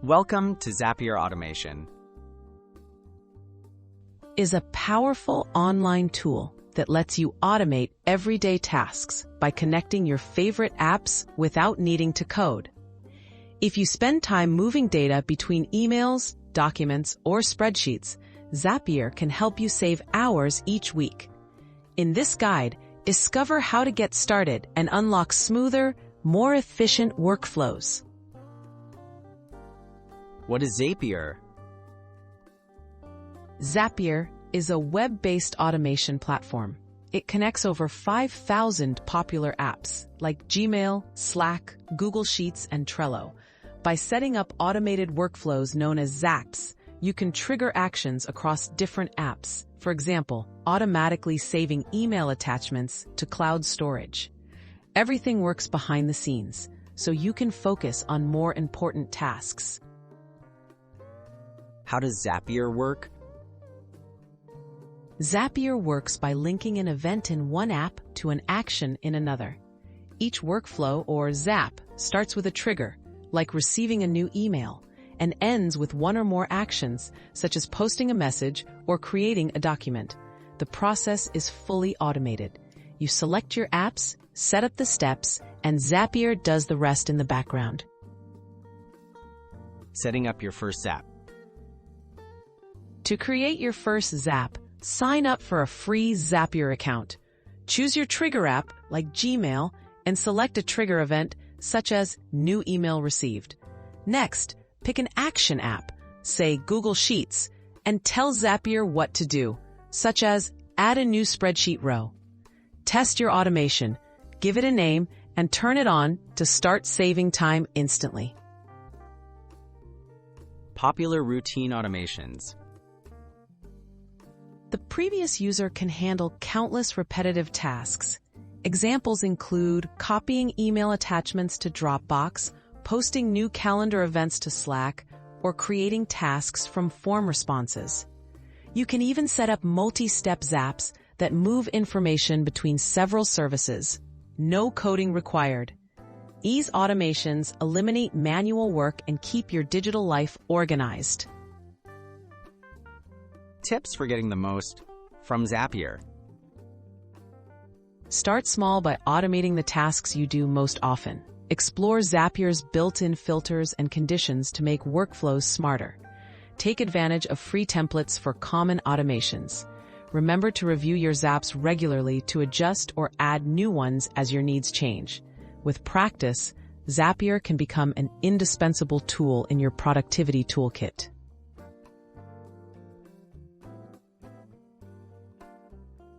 Welcome to Zapier Automation. Is a powerful online tool that lets you automate everyday tasks by connecting your favorite apps without needing to code. If you spend time moving data between emails, documents, or spreadsheets, Zapier can help you save hours each week. In this guide, discover how to get started and unlock smoother, more efficient workflows. What is Zapier? Zapier is a web-based automation platform. It connects over 5,000 popular apps like Gmail, Slack, Google Sheets, and Trello. By setting up automated workflows known as Zaps, you can trigger actions across different apps. For example, automatically saving email attachments to cloud storage. Everything works behind the scenes, so you can focus on more important tasks. How does Zapier work? Zapier works by linking an event in one app to an action in another. Each workflow, or Zap, starts with a trigger, like receiving a new email, and ends with one or more actions, such as posting a message or creating a document. The process is fully automated. You select your apps, set up the steps, and Zapier does the rest in the background. Setting up your first Zap. To create your first Zap, sign up for a free Zapier account. Choose your trigger app, like Gmail, and select a trigger event, such as New Email Received. Next, pick an action app, say Google Sheets, and tell Zapier what to do, such as add a new spreadsheet row. Test your automation, give it a name, and turn it on to start saving time instantly. Popular routine automations. The previous user can handle countless repetitive tasks. Examples include copying email attachments to Dropbox, posting new calendar events to Slack, or creating tasks from form responses. You can even set up multi-step Zaps that move information between several services. No coding required. These automations eliminate manual work and keep your digital life organized. Tips for getting the most from Zapier. Start small by automating the tasks you do most often. Explore Zapier's built-in filters and conditions to make workflows smarter. Take advantage of free templates for common automations. Remember to review your Zaps regularly to adjust or add new ones as your needs change. With practice, Zapier can become an indispensable tool in your productivity toolkit.